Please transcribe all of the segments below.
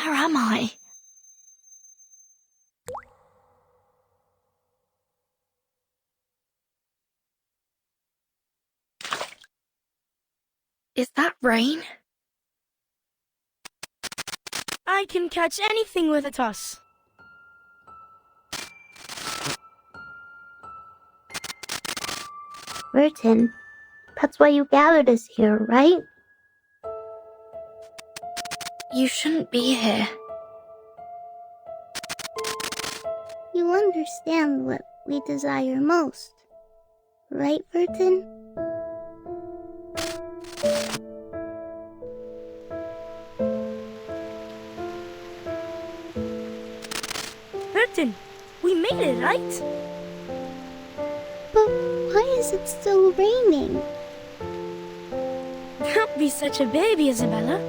Where am I? Is that rain? I can catch anything with a toss. Vertain, that's why you gathered us here, right? You shouldn't be here. You understand what we desire most, right, Vertain? Vertain, we made it, right? But why is it still raining? Don't be such a baby, Isabella.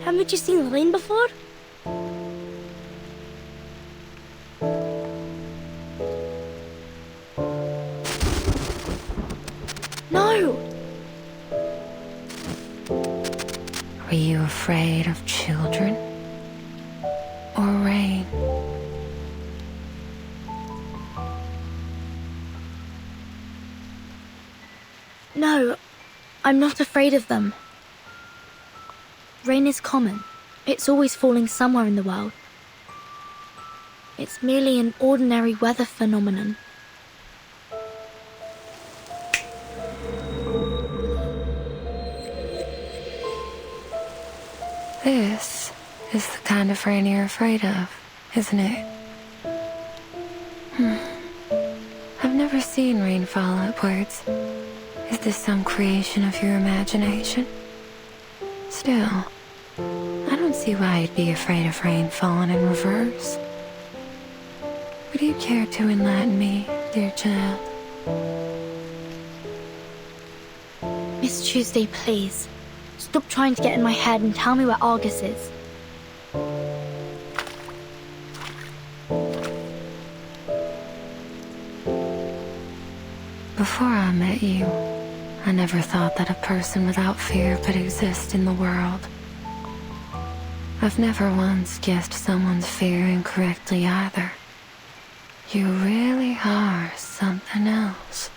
Haven't you seen rain before? No! Were you afraid of children? Or rain? No, I'm not afraid of them. Rain is common. It's always falling somewhere in the world. It's merely an ordinary weather phenomenon. This is the kind of rain you're afraid of, isn't it? I've never seen rain fall upwards. Is this some creation of your imagination? Still, I don't see why you'd be afraid of rain falling in reverse. Would you care to enlighten me, dear child? Miss Tuesday, please. Stop trying to get in my head and tell me where Argus is. Before I met you, I never thought that a person without fear could exist in the world. I've never once guessed someone's fear incorrectly either. You really are something else.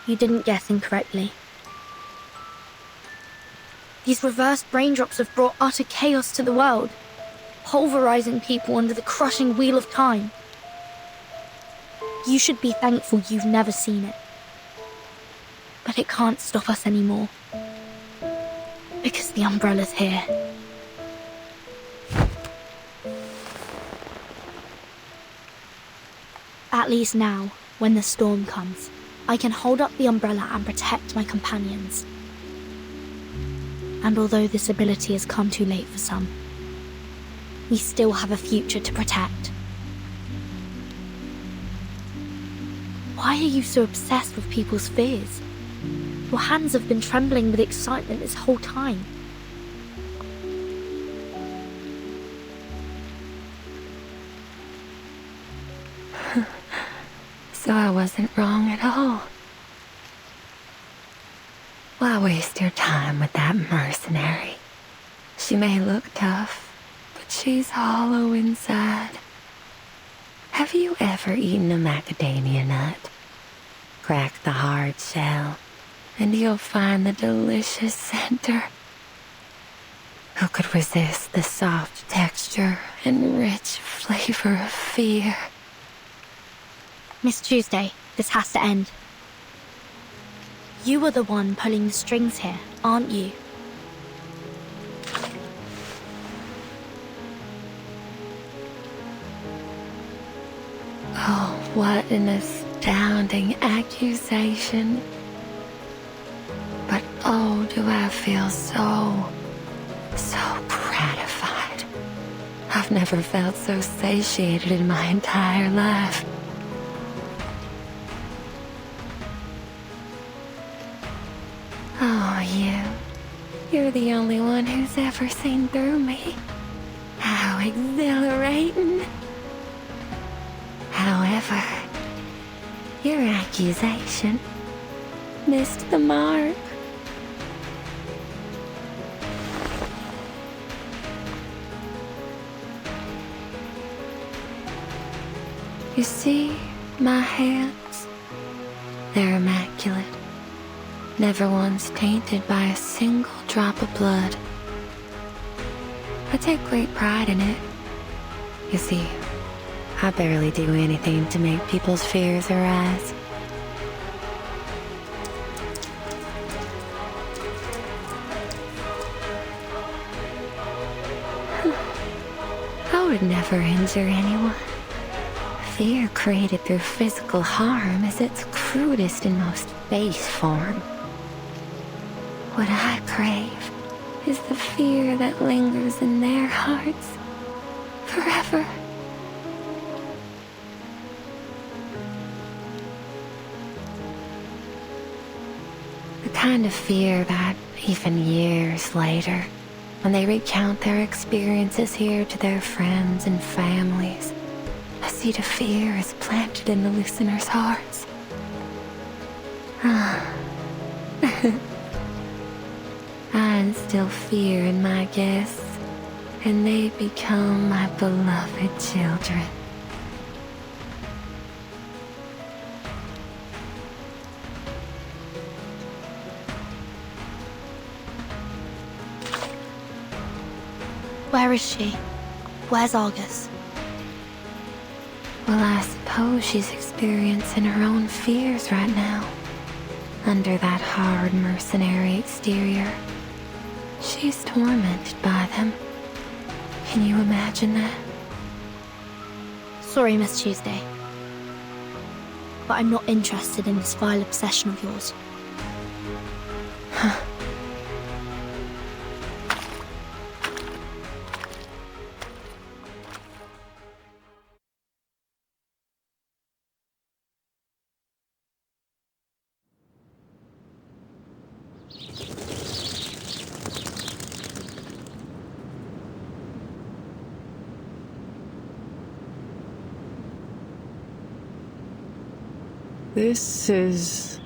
You didn't guess incorrectly. These reversed raindrops have brought utter chaos to the world, pulverizing people under the crushing wheel of time. You should be thankful you've never seen it. But it can't stop us anymore. Because the umbrella's here. At least now, when the storm comes, I can hold up the umbrella and protect my companions. And although this ability has come too late for some, we still have a future to protect. Why are you so obsessed with people's fears? Your hands have been trembling with excitement this whole time. So I wasn't wrong at all. Why waste your time with that mercenary? She may look tough, but she's hollow inside. Have you ever eaten a macadamia nut? Crack the hard shell, and you'll find the delicious center. Who could resist the soft texture and rich flavor of fear? Miss Tuesday, this has to end. You are the one pulling the strings here, aren't you? Oh, what an astounding accusation. But oh, do I feel so gratified. I've never felt so satiated in my entire life. Oh, you're the only one who's ever seen through me. How exhilarating. However, your accusation missed the mark. You see my hands? They're immaculate. Never once tainted by a single drop of blood. I take great pride in it. You see, I barely do anything to make people's fears arise. I would never injure anyone. Fear created through physical harm is its crudest and most base form. What I crave is the fear that lingers in their hearts forever. The kind of fear that, even years later, when they recount their experiences here to their friends and families, a seed of fear is planted in the listeners' hearts. I instill fear in my guests, and they become my beloved children. Where is she? Where's Argus? Well, I suppose she's experiencing her own fears right now. Under that hard mercenary exterior, she's tormented by them. Can you imagine that? Sorry, Miss Tuesday. But I'm not interested in this vile obsession of yours. This is...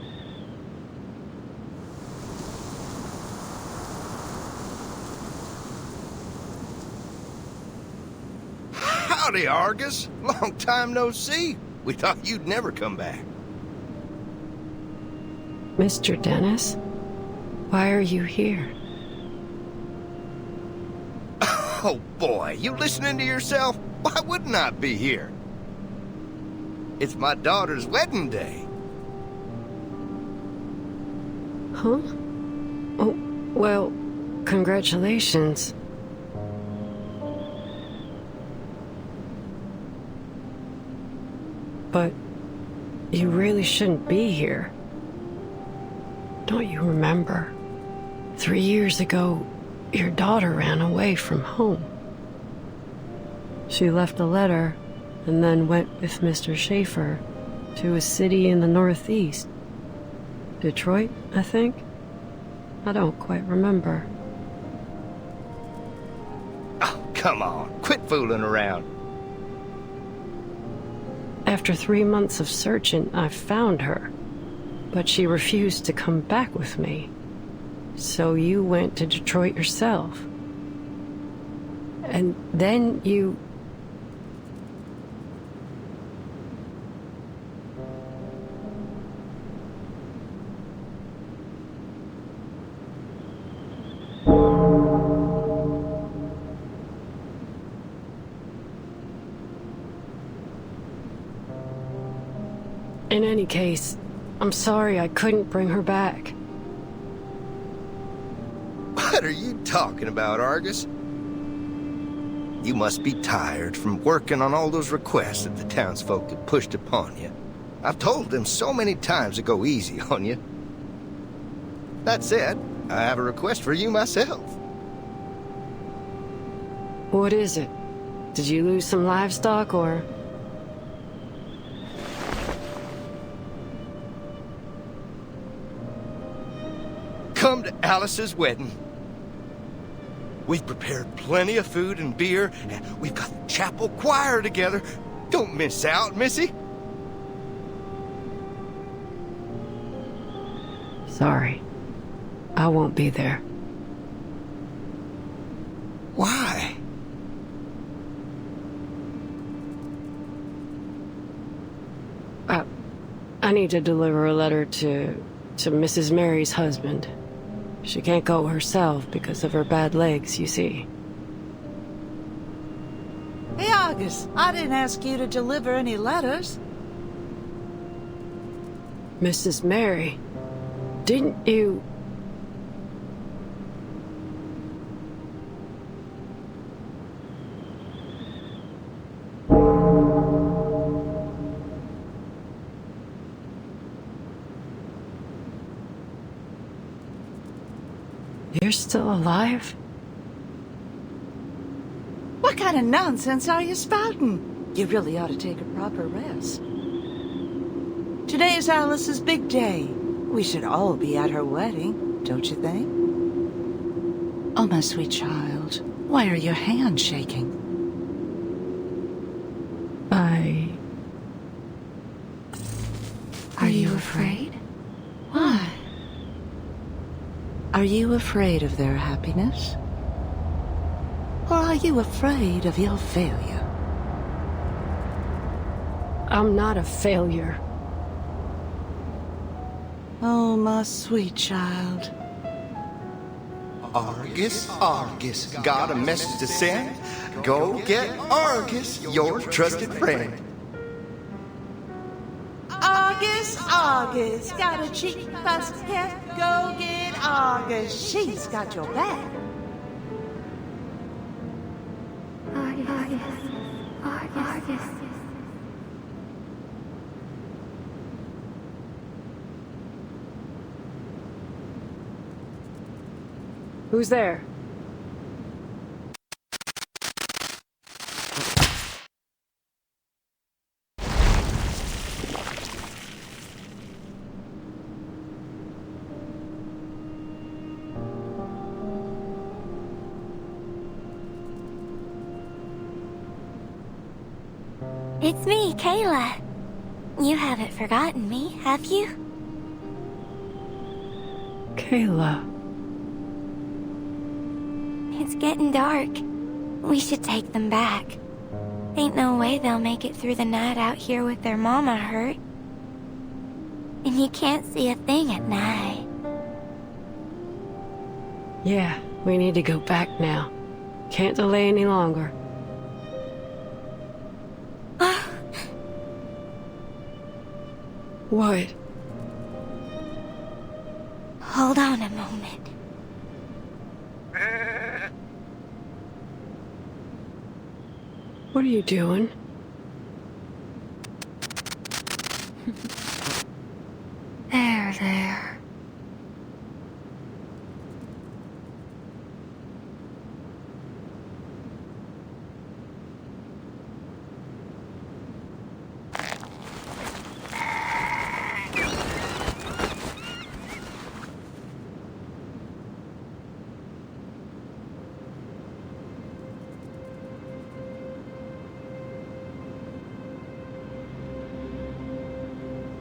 Howdy, Argus. Long time no see. We thought you'd never come back. Mr. Dennis? Why are you here? Oh, boy, you listening to yourself? Why wouldn't I be here? It's my daughter's wedding day. Huh? Oh, well, congratulations. But you really shouldn't be here. Don't you remember? 3 years ago, your daughter ran away from home. She left a letter and then went with Mr. Schaefer to a city in the Northeast. Detroit, I think? I don't quite remember. Oh, come on. Quit fooling around. After 3 months of searching, I found her. But she refused to come back with me. So you went to Detroit yourself. And then you... In any case, I'm sorry I couldn't bring her back. What are you talking about, Argus? You must be tired from working on all those requests that the townsfolk had pushed upon you. I've told them so many times to go easy on you. That said, I have a request for you myself. What is it? Did you lose some livestock, or...? Come to Alice's wedding. We've prepared plenty of food and beer, and we've got the chapel choir together. Don't miss out, Missy. Sorry. I won't be there. Why? I need to deliver a letter to Mrs. Mary's husband. She can't go herself because of her bad legs, you see. Hey, August, I didn't ask you to deliver any letters. Mrs. Mary, didn't you... You're still alive? What kind of nonsense are you spouting? You really ought to take a proper rest. Today is Alice's big day. We should all be at her wedding, don't you think? Oh, my sweet child, why are your hands shaking? Are you afraid? Why? Are you afraid of their happiness? Or are you afraid of your failure? I'm not a failure. Oh, my sweet child. Argus, Argus, got a message to send? Go get Argus, your trusted friend. August, August, got a cheeky pussycat. Go get August, she's got your back. August. Who's there? It's me, Kayla. You haven't forgotten me, have you? Kayla. It's getting dark. We should take them back. Ain't no way they'll make it through the night out here with their mama hurt. And you can't see a thing at night. Yeah, we need to go back now. Can't delay any longer. What? Hold on a moment. What are you doing? There.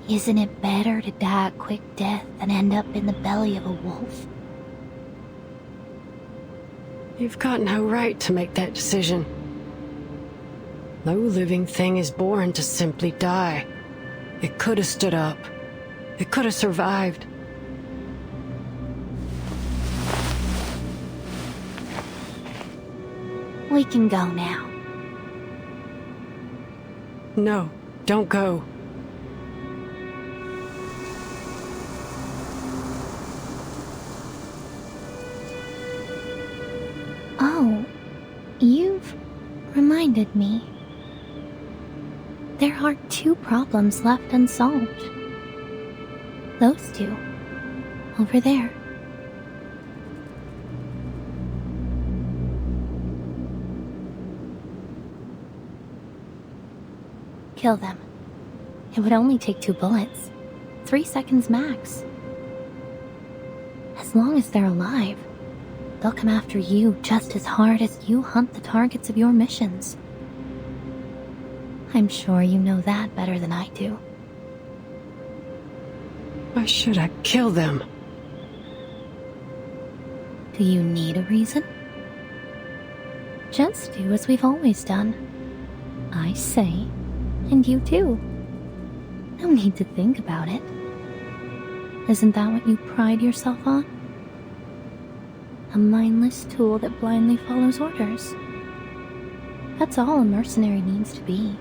Isn't it better to die a quick death than end up in the belly of a wolf? You've got no right to make that decision. No living thing is born to simply die. It could have stood up. It could have survived. We can go now. No, don't go. Oh, you've reminded me. There are 2 problems left unsolved. Those 2. Over there. Kill them. It would only take 2 bullets. 3 seconds max. As long as they're alive, they'll come after you just as hard as you hunt the targets of your missions. I'm sure you know that better than I do. Why should I kill them? Do you need a reason? Just do as we've always done. I say, and you do. No need to think about it. Isn't that what you pride yourself on? A mindless tool that blindly follows orders. That's all a mercenary needs to be.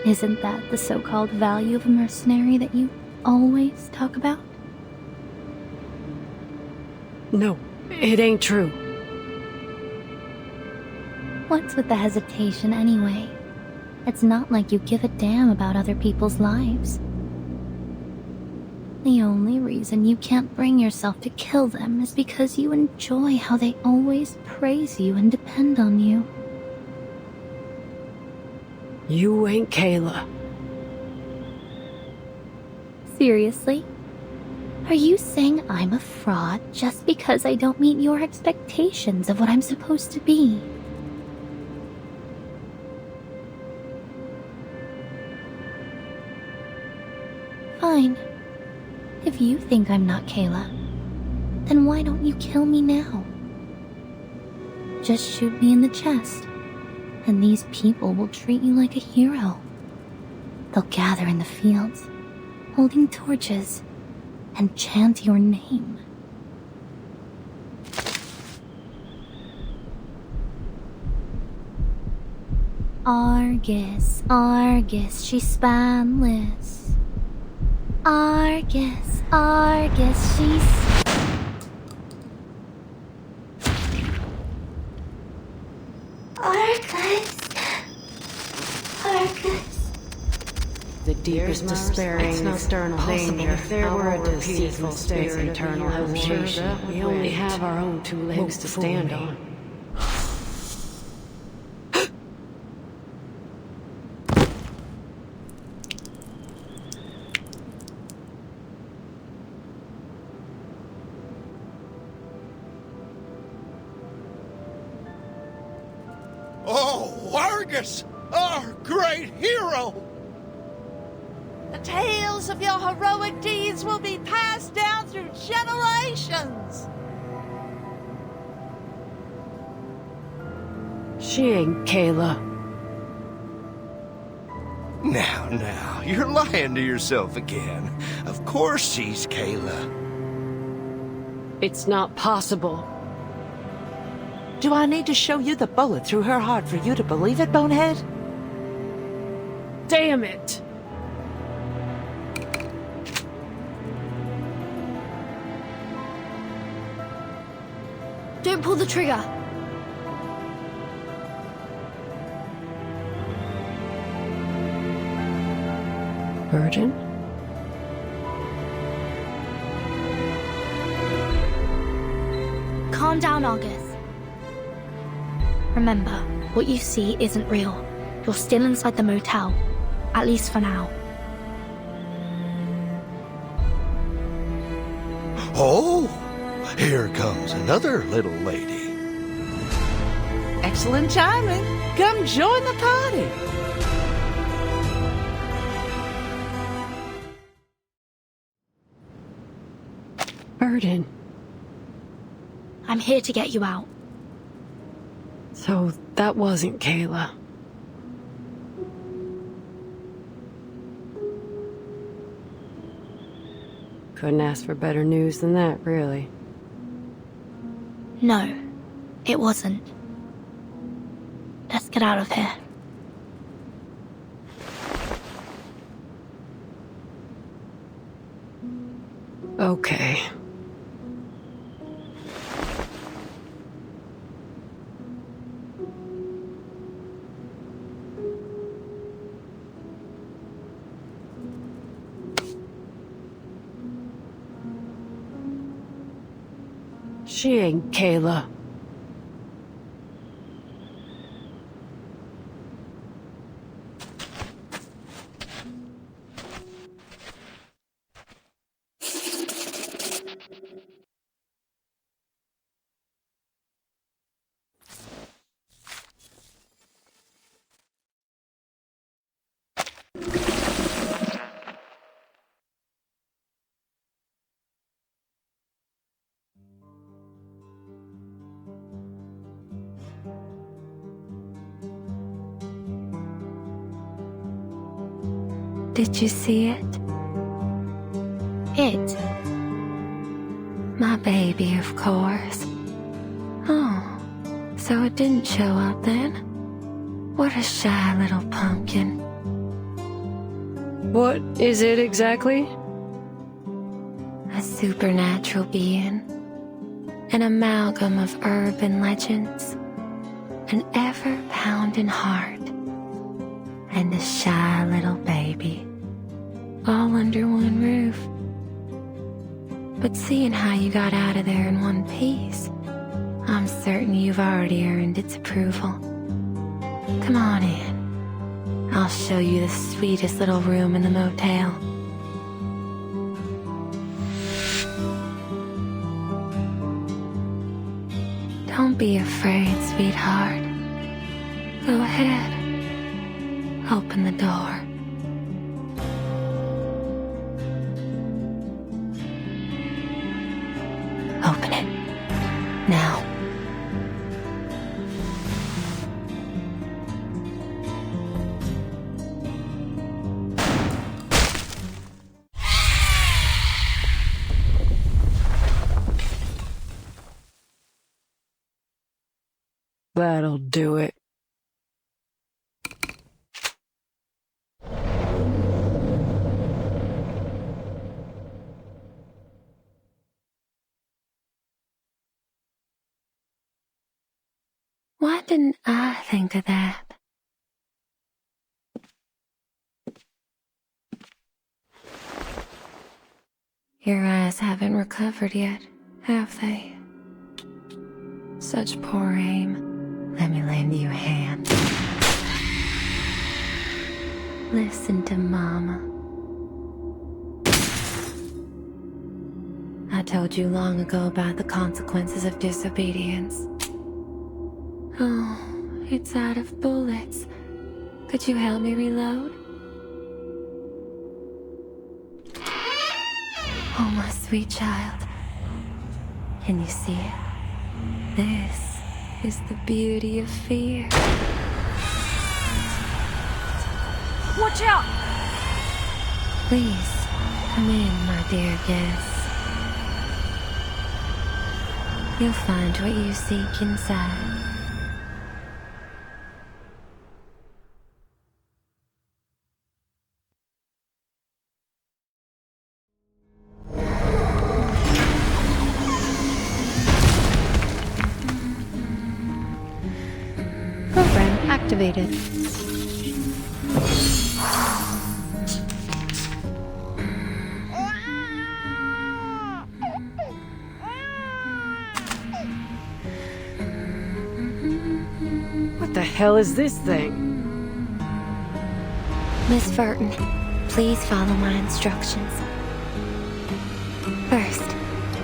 Isn't that the so-called value of a mercenary that you always talk about? No, it ain't true. What's with the hesitation anyway? It's not like you give a damn about other people's lives. The only reason you can't bring yourself to kill them is because you enjoy how they always praise you and depend on you. You ain't Kayla. Seriously? Are you saying I'm a fraud just because I don't meet your expectations of what I'm supposed to be? Fine. If you think I'm not Kayla, then why don't you kill me now? Just shoot me in the chest, and these people will treat you like a hero. They'll gather in the fields, holding torches, and chant your name. Argus, Argus, she's spanless. Argus, Argus, she's... Argus. Argus. The deepest despairing external danger. If there were a deceitful spirit of eternal habitation, we only have our own two legs to stand on. Oh, Argus! Our great hero! The tales of your heroic deeds will be passed down through generations. She ain't Kayla. Now, you're lying to yourself again. Of course she's Kayla. It's not possible. Do I need to show you the bullet through her heart for you to believe it, Bonehead? Damn it! Don't pull the trigger. Vertain? Calm down, Argus. Remember, what you see isn't real. You're still inside the motel. At least for now. Oh, here comes another little lady. Excellent timing. Come join the party. Vertain. I'm here to get you out. So that wasn't Kayla. Couldn't ask for better news than that, really. No, it wasn't. Let's get out of here. Okay. She ain't Kayla. Did you see it? It? My baby, of course. Oh, so it didn't show up then? What a shy little pumpkin. What is it exactly? A supernatural being. An amalgam of urban legends. An ever-pounding heart. And a shy little baby. All under one roof. But seeing how you got out of there in one piece, I'm certain you've already earned its approval. Come on in. I'll show you the sweetest little room in the motel. Don't be afraid, sweetheart. Go ahead. Open the door. Open it. Now. That'll do it. Why didn't I think of that? Your eyes haven't recovered yet, have they? Such poor aim. Let me lend you a hand. Listen to Mama. I told you long ago about the consequences of disobedience. Oh, it's out of bullets. Could you help me reload? Oh, my sweet child. Can you see it? This is the beauty of fear. Watch out! Please, come in, my dear guest. You'll find what you seek inside. Program activated. What the hell is this thing? Miss Vertain, please follow my instructions. First,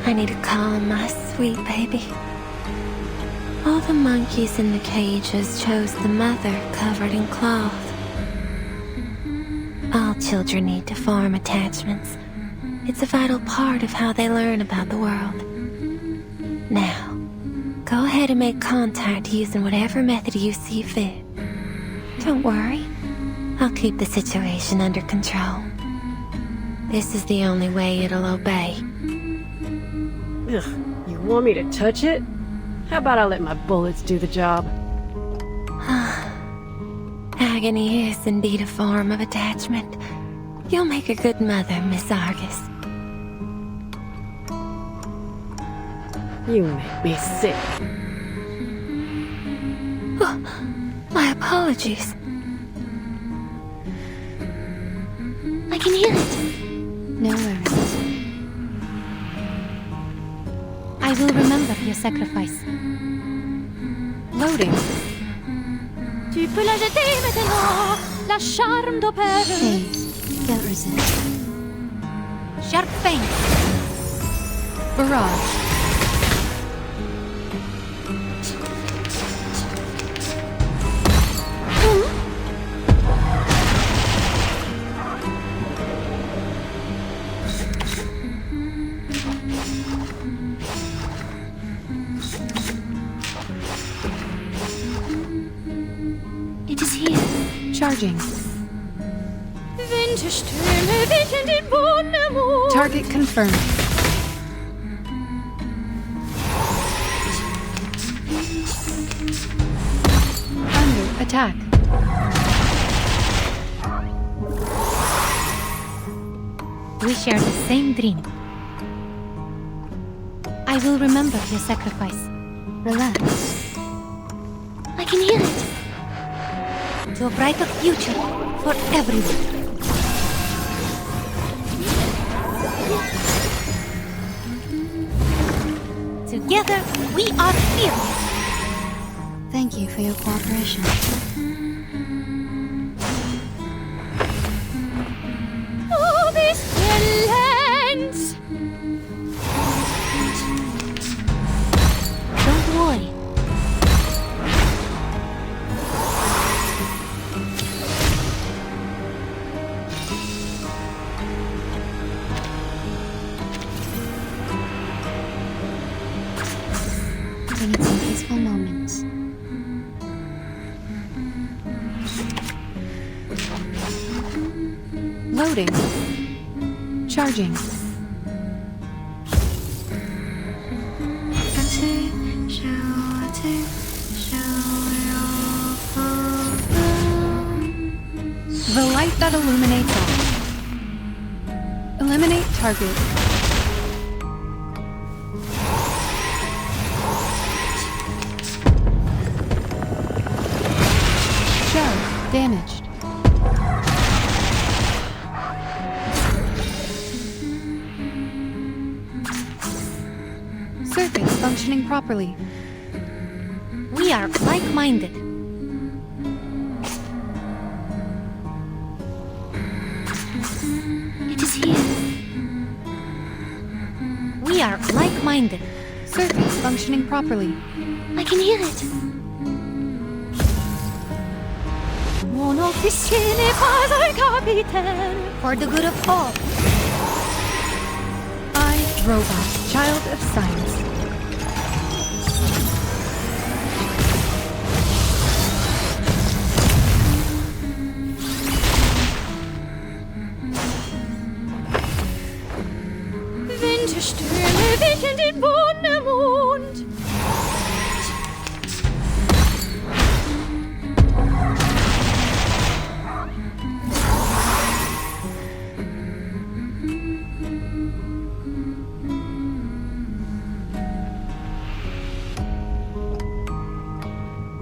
I need to calm my sweet baby. All the monkeys in the cages chose the mother covered in cloth. All children need to form attachments. It's a vital part of how they learn about the world. Now, go ahead and make contact using whatever method you see fit. Don't worry, I'll keep the situation under control. This is the only way it'll obey. Ugh, you want me to touch it? How about I let my bullets do the job? Agony is indeed a form of attachment. You'll make a good mother, Miss Argus. You make me sick. Oh, my apologies. I can hear it. No worries. I will remember your sacrifice. Loading. Tu peux la jeter maintenant, la charme d'opère. Hey, can't resist. Sharp feint. Barrage. It is here. Charging. Target confirmed. Under attack. We share the same dream. I will remember your sacrifice. Relax. I can hear it. To a brighter future for everyone. Together, we are fearless. Thank you for your cooperation. Oh, these villains! Don't worry. We need some peaceful moments. Loading. Charging. The light that illuminates all. Eliminate target. Shell damaged. Circuits functioning properly. We are like-minded. It is here. We are like-minded. Circuits functioning properly. I can hear it. For the good of all. I, Robot, Child of Science. Winterstürme wickeln den Wundermond.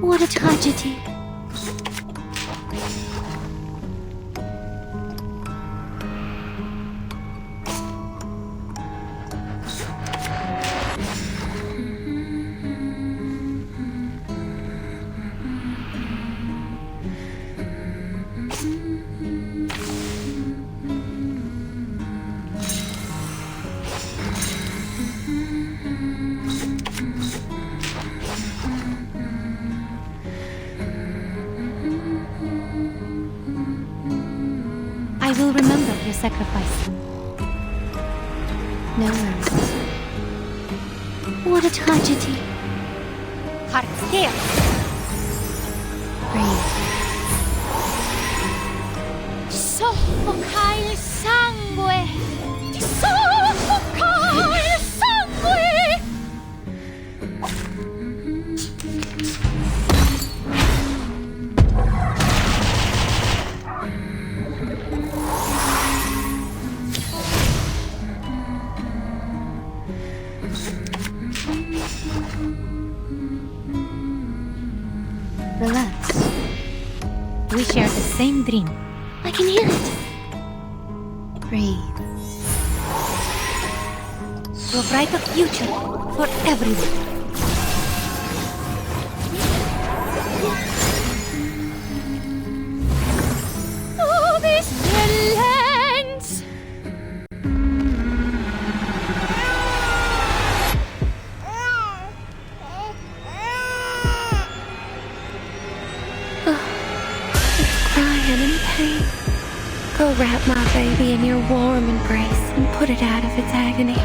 What a tragedy. I will remember your sacrifice. No worries. What a tragedy. Heart still. Breathe. Soffoca il sangue. Soffoca il sangue. Relax. We share the same dream. I can hear it. Breathe. To a brighter future for everyone. Oh, these villains! Crying in pain. Go wrap my baby in your warm embrace and put it out of its agony.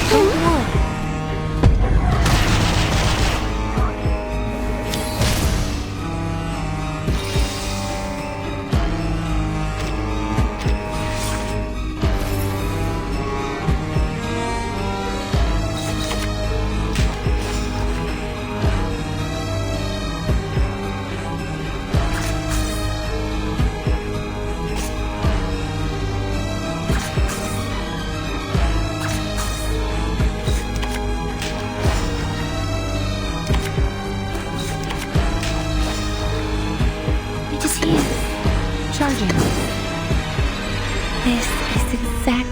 Don't worry.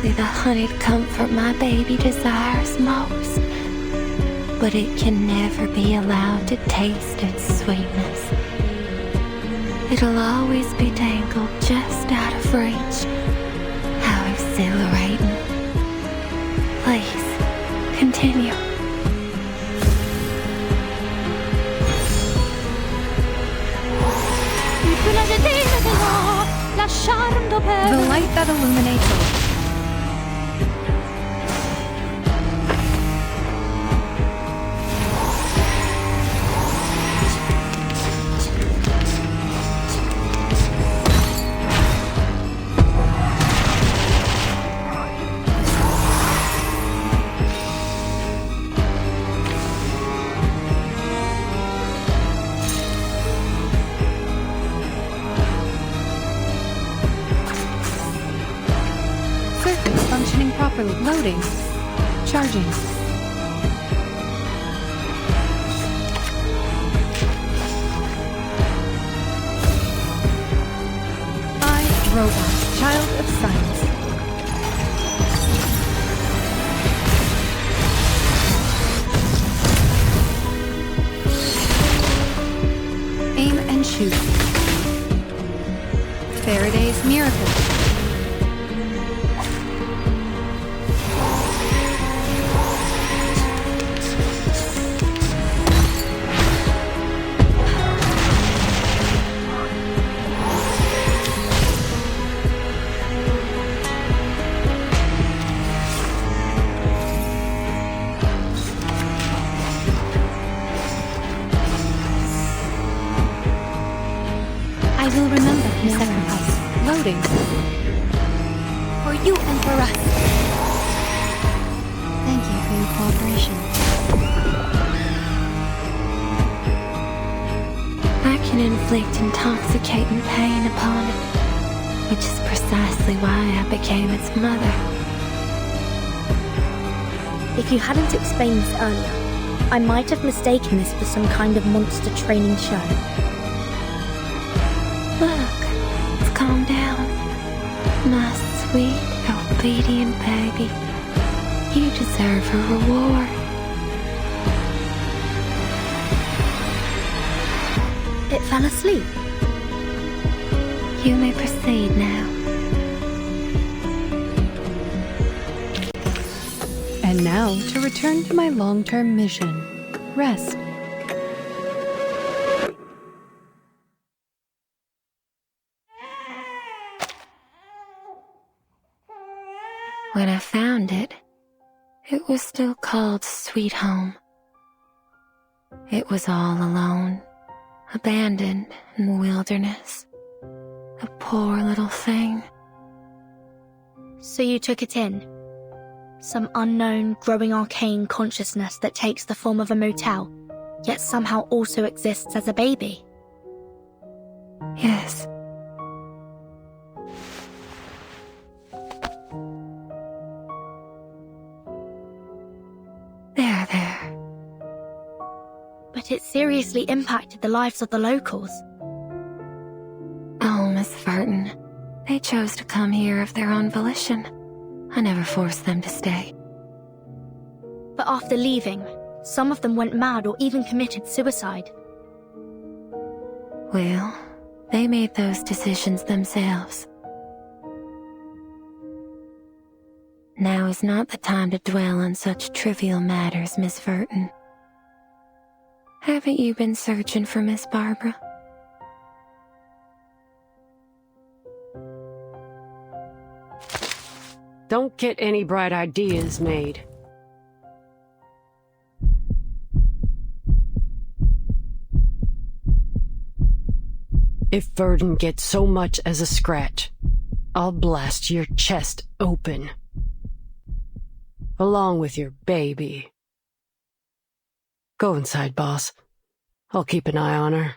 exactly the honeyed comfort my baby desires most, but it can never be allowed to taste its sweetness. It'll always be dangled just out of reach. How exhilarating. Please, continue. The light that illuminates all. Circuits functioning properly. Loading. Charging. I, Robot, Child of Science. Aim and shoot. Faraday's Miracle. I will remember your sacrifice. Loading. For you and for us. Thank you for your cooperation. I can inflict intoxicating pain upon it, which is precisely why I became its mother. If you hadn't explained this earlier, I might have mistaken this for some kind of monster training show. Look, it's calmed down. My sweet, obedient baby. You deserve a reward. It fell asleep. You may proceed now. And now to return to my long-term mission. Rest. When I found it, it was still called Sweet Home. It was all alone, abandoned in the wilderness. A poor little thing. So you took it in? Some unknown, growing arcane consciousness that takes the form of a motel, yet somehow also exists as a baby? Yes. There. But it seriously impacted the lives of the locals. Oh, Miss Vertain. They chose to come here of their own volition. I never forced them to stay. But after leaving, some of them went mad or even committed suicide. Well, they made those decisions themselves. Now is not the time to dwell on such trivial matters, Miss Vertain. Haven't you been searching for Miss Barbara? Don't get any bright ideas made. If Vertain gets so much as a scratch, I'll blast your chest open. Along with your baby. Go inside, boss. I'll keep an eye on her.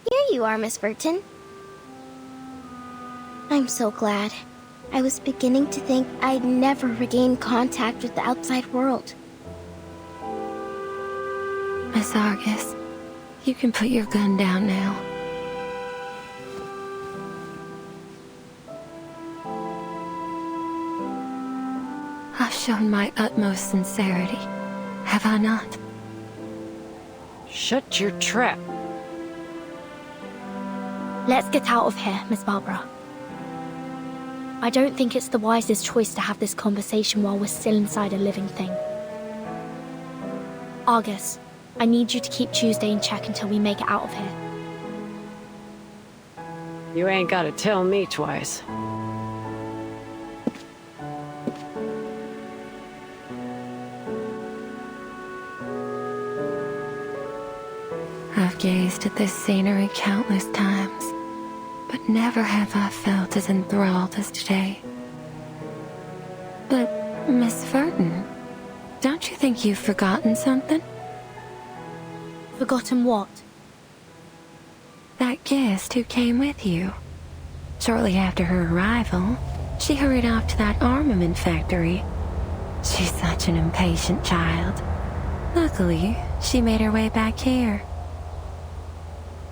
Here you are, Miss Vertain. I'm so glad. I was beginning to think I'd never regain contact with the outside world. Miss Argus, you can put your gun down now. I've shown my utmost sincerity, have I not? Shut your trap. Let's get out of here, Miss Barbara. I don't think it's the wisest choice to have this conversation while we're still inside a living thing. Argus, I need you to keep Tuesday in check until we make it out of here. You ain't gotta tell me twice. I've gazed at this scenery countless times, but never have I felt as enthralled as today. But, Miss Vertain, don't you think you've forgotten something? Forgotten what? That guest who came with you. Shortly after her arrival, she hurried off to that armament factory. She's such an impatient child. Luckily, she made her way back here.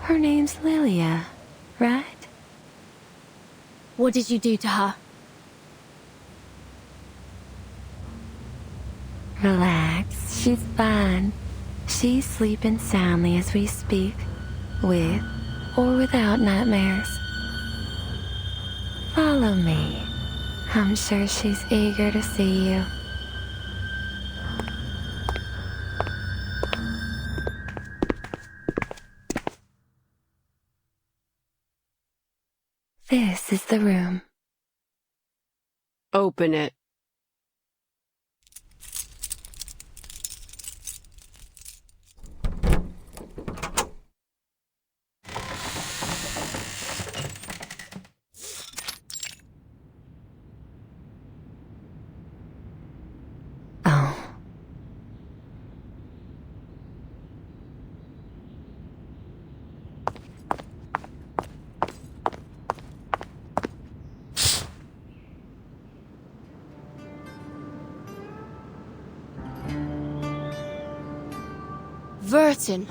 Her name's Lilia, right? What did you do to her? Relax, she's fine. She's sleeping soundly as we speak, with or without nightmares. Follow me. I'm sure she's eager to see you. This is the room. Open it. Oh. Vertain,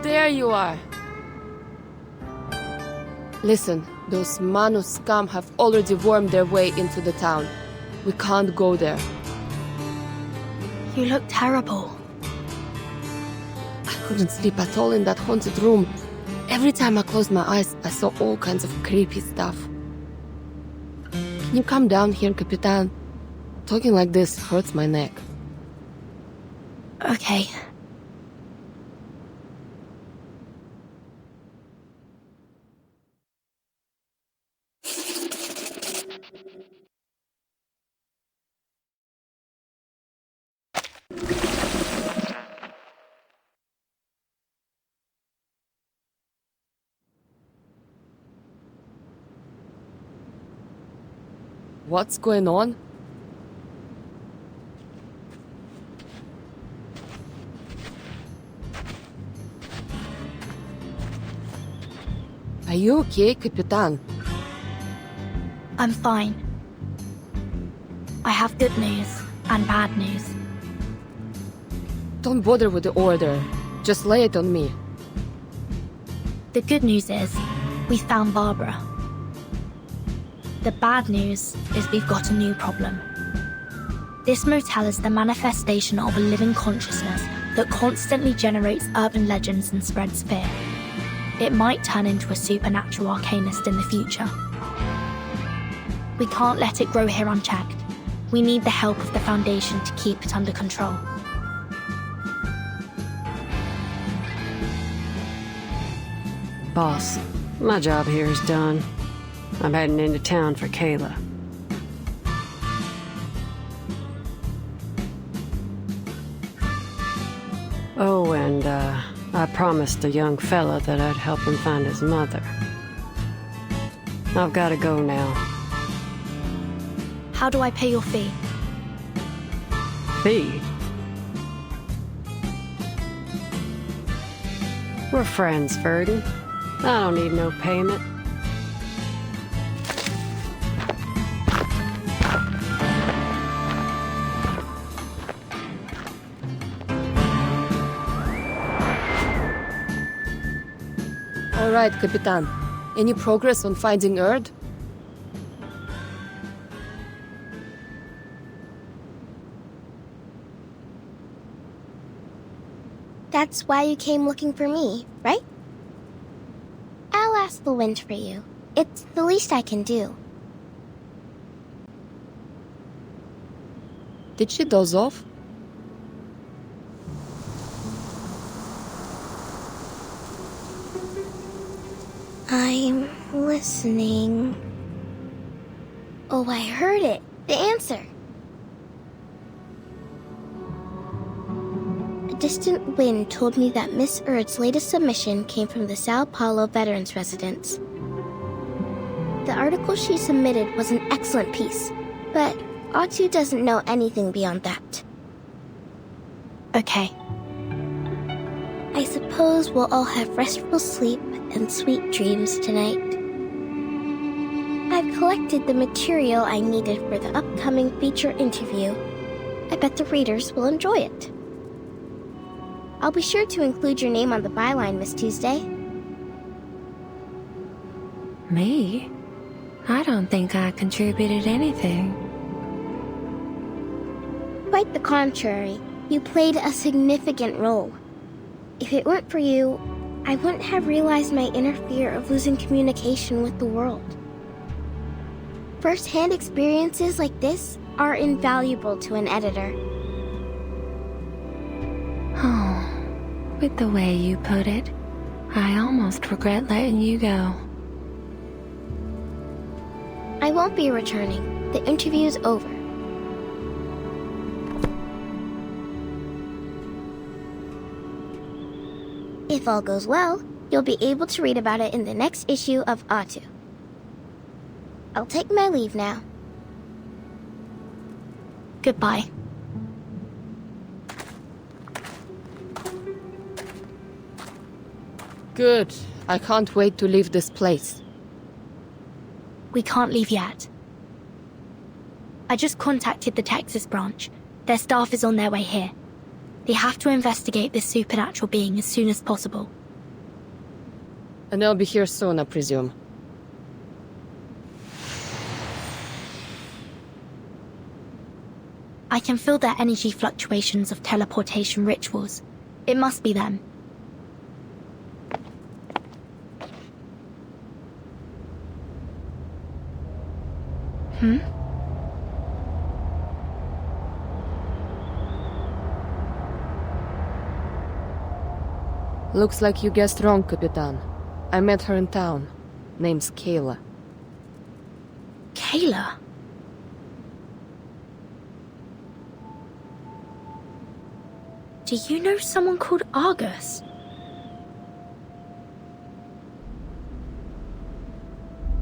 there you are. Listen, those Manu scum have already wormed their way into the town. We can't go there. You look terrible. I couldn't sleep at all in that haunted room. Every time I closed my eyes, I saw all kinds of creepy stuff. Can you come down here, Capitan? Talking like this hurts my neck. Okay. What's going on? Are you okay, Capitan? I'm fine. I have good news and bad news. Don't bother with the order. Just lay it on me. The good news is, we found Barbara. The bad news is we've got a new problem. This motel is the manifestation of a living consciousness that constantly generates urban legends and spreads fear. It might turn into a supernatural arcanist in the future. We can't let it grow here unchecked. We need the help of the Foundation to keep it under control. Boss, my job here is done. I'm heading into town for Kayla. Oh, and I promised a young fella that I'd help him find his mother. I've gotta go now. How do I pay your fee? Fee? We're friends, Vertain. I don't need no payment. Alright, Capitan. Any progress on finding Erd? That's why you came looking for me, right? I'll ask the wind for you. It's the least I can do. Did she doze off? I'm listening. Oh, I heard it. The answer. A distant wind told me that Miss Erd's latest submission came from the Sao Paulo Veterans Residence. The article she submitted was an excellent piece, but Otto doesn't know anything beyond that. Okay. I suppose we'll all have restful sleep and sweet dreams tonight. I've collected the material I needed for the upcoming feature interview. I bet the readers will enjoy it. I'll be sure to include your name on the byline, Miss Tuesday. Me? I don't think I contributed anything. Quite the contrary. You played a significant role. If it weren't for you, I wouldn't have realized my inner fear of losing communication with the world. First-hand experiences like this are invaluable to an editor. Oh, with the way you put it, I almost regret letting you go. I won't be returning. The interview's over. If all goes well, you'll be able to read about it in the next issue of Otto. I'll take my leave now. Goodbye. Good. I can't wait to leave this place. We can't leave yet. I just contacted the Texas branch. Their staff is on their way here. They have to investigate this supernatural being as soon as possible. And I'll be here soon, I presume. I can feel their energy fluctuations of teleportation rituals. It must be them. Looks like you guessed wrong, Capitan. I met her in town. Name's Kayla. Kayla? Do you know someone called Argus?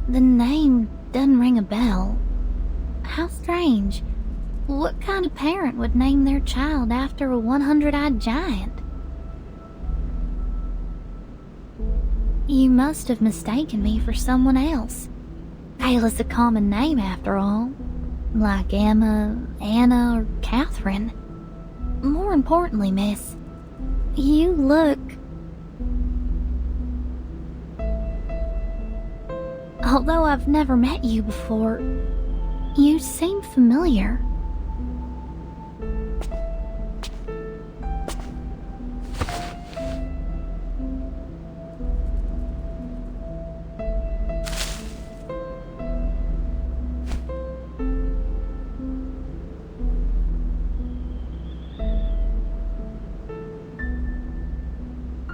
The name doesn't ring a bell. How strange. What kind of parent would name their child after a 100-eyed giant? You must have mistaken me for someone else. Kayla's a common name after all. Like Emma, Anna, or Catherine. More importantly, miss, you look... Although I've never met you before, you seem familiar.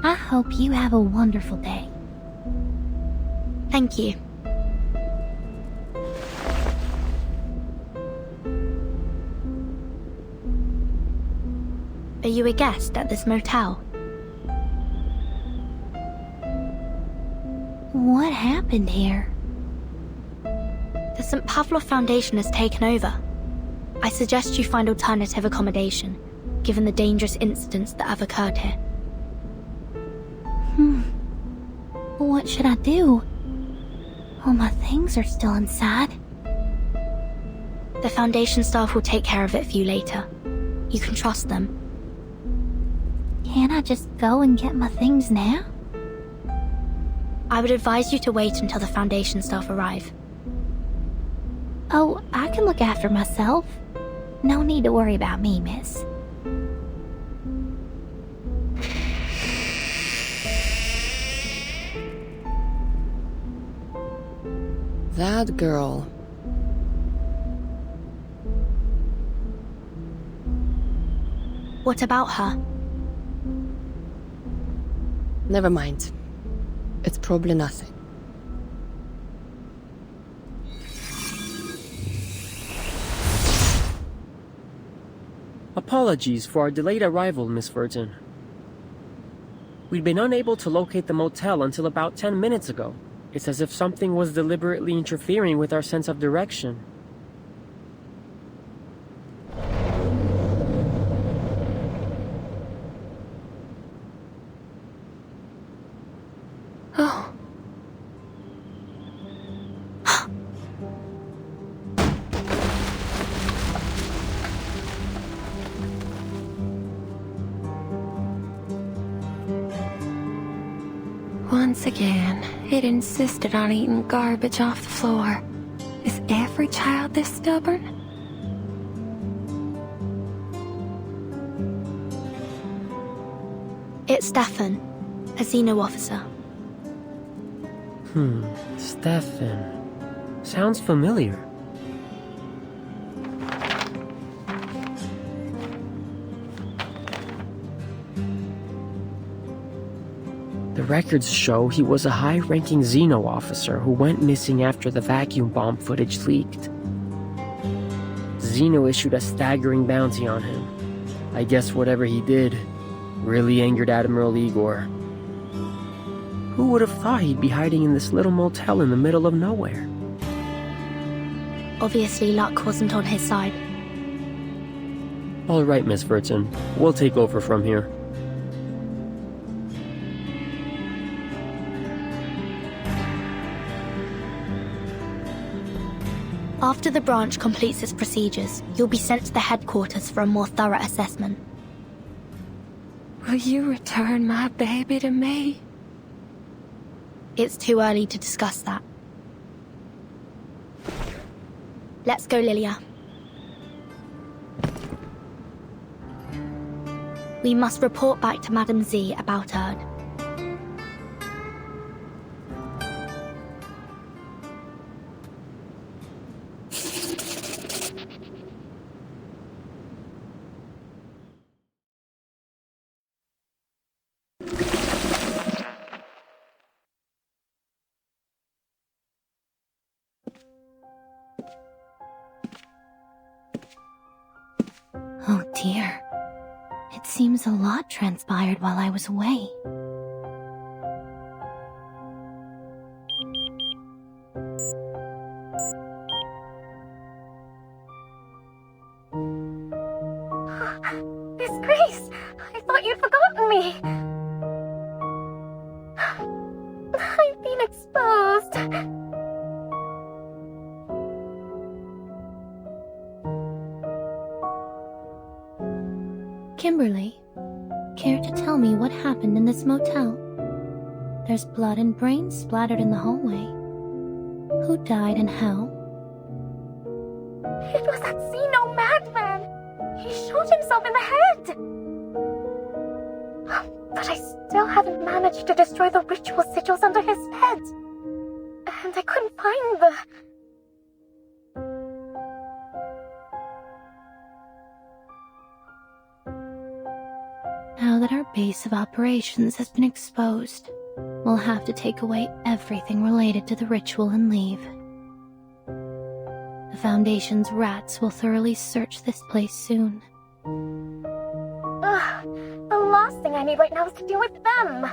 I hope you have a wonderful day. Thank you. Are you a guest at this motel? What happened here? The St. Pavlov Foundation has taken over. I suggest you find alternative accommodation, given the dangerous incidents that have occurred here. What should I do? All my things are still inside. The Foundation staff will take care of it for you later. You can trust them. Can't I just go and get my things now? I would advise you to wait until the Foundation staff arrive. Oh, I can look after myself. No need to worry about me, miss. That girl. What about her? Never mind. It's probably nothing. Apologies for our delayed arrival, Miss Vertain. We'd been unable to locate the motel until about 10 minutes ago. It's as if something was deliberately interfering with our sense of direction. Oh. Once again, it insisted on eating garbage off the floor. Is every child this stubborn? It's Stefan, a Xeno officer. Stefan. Sounds familiar. The records show he was a high-ranking Xeno officer who went missing after the vacuum bomb footage leaked. Xeno issued a staggering bounty on him. I guess whatever he did really angered Admiral Igor. Who would have thought he'd be hiding in this little motel in the middle of nowhere? Obviously, luck wasn't on his side. All right, Miss Vertain. We'll take over from here. After the branch completes its procedures, you'll be sent to the headquarters for a more thorough assessment. Will you return my baby to me? It's too early to discuss that. Let's go, Lilia. We must report back to Madame Z about Erd. Oh dear. It seems a lot transpired while I was away. Miss Grace, I thought you'd forgotten me. I've been exposed. Kimberly, care to tell me what happened in this motel? There's blood and brains splattered in the hallway. Who died and how? It was that Xeno madman. He shot himself in the head. But I still haven't managed to destroy the ritual sigils under his bed. And I couldn't find the... Now that our base of operations has been exposed, we'll have to take away everything related to the ritual and leave. The Foundation's rats will thoroughly search this place soon. The last thing I need right now is to deal with them.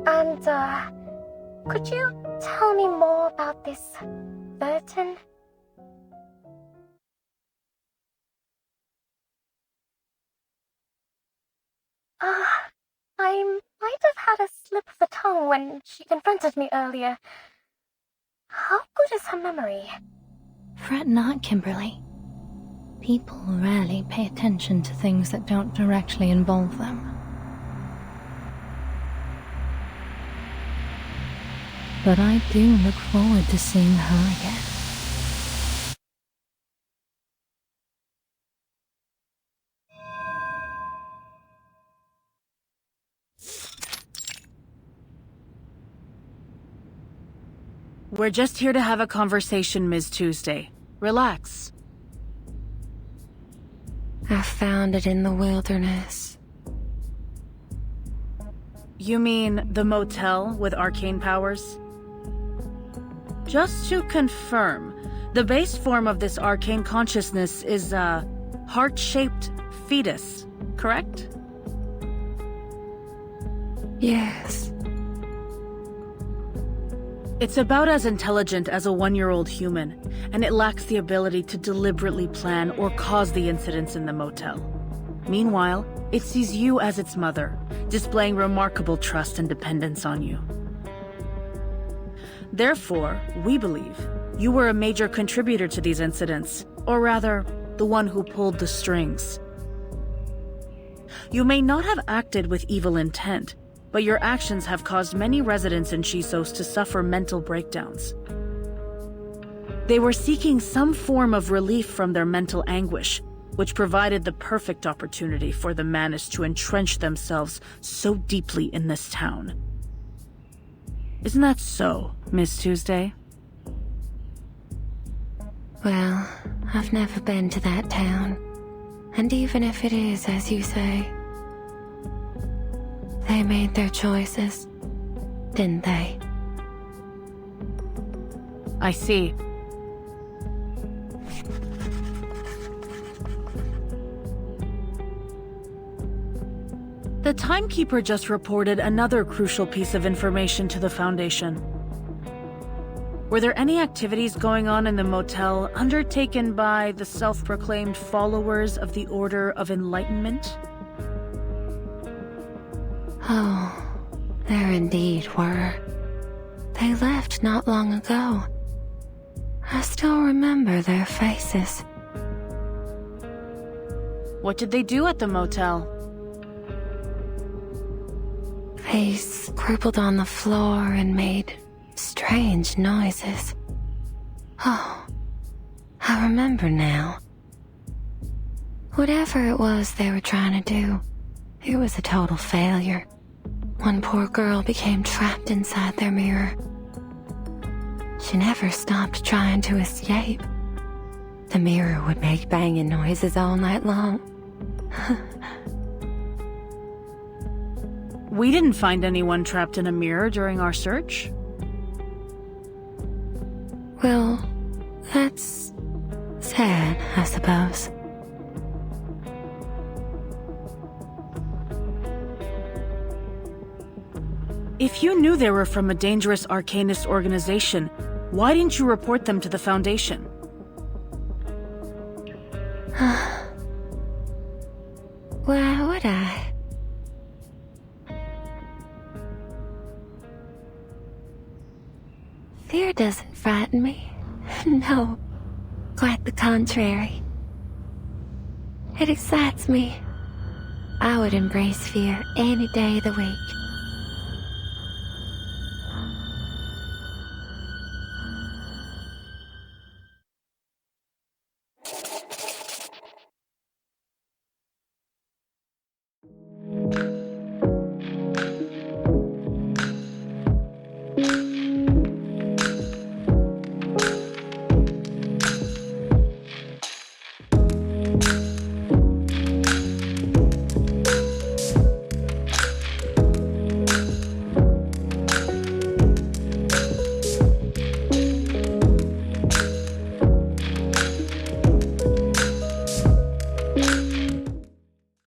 And, could you tell me more about this Vertain? I might have had a slip of the tongue when she confronted me earlier. How good is her memory? Fret not, Kimberly. People rarely pay attention to things that don't directly involve them. But I do look forward to seeing her again. We're just here to have a conversation, Ms. Tuesday. Relax. I found it in the wilderness. You mean the motel with arcane powers? Just to confirm, the base form of this arcane consciousness is a heart-shaped fetus, correct? Yes. It's about as intelligent as a 1-year-old human, and it lacks the ability to deliberately plan or cause the incidents in the motel. Meanwhile, it sees you as its mother, displaying remarkable trust and dependence on you. Therefore, we believe you were a major contributor to these incidents, or rather, the one who pulled the strings. You may not have acted with evil intent, but your actions have caused many residents in Chisos to suffer mental breakdowns. They were seeking some form of relief from their mental anguish, which provided the perfect opportunity for the Manus to entrench themselves so deeply in this town. Isn't that so, Miss Tuesday? Well, I've never been to that town. And even if it is, as you say, they made their choices, didn't they? I see. The timekeeper just reported another crucial piece of information to the Foundation. Were there any activities going on in the motel undertaken by the self-proclaimed followers of the Order of Enlightenment? Oh, there indeed were. They left not long ago. I still remember their faces. What did they do at the motel? They scribbled on the floor and made strange noises. Oh, I remember now. Whatever it was they were trying to do, it was a total failure. One poor girl became trapped inside their mirror. She never stopped trying to escape. The mirror would make banging noises all night long. We didn't find anyone trapped in a mirror during our search. Well, that's sad, I suppose. If you knew they were from a dangerous arcanist organization, why didn't you report them to the Foundation? Why would I? Fear doesn't frighten me. No, quite the contrary. It excites me. I would embrace fear any day of the week.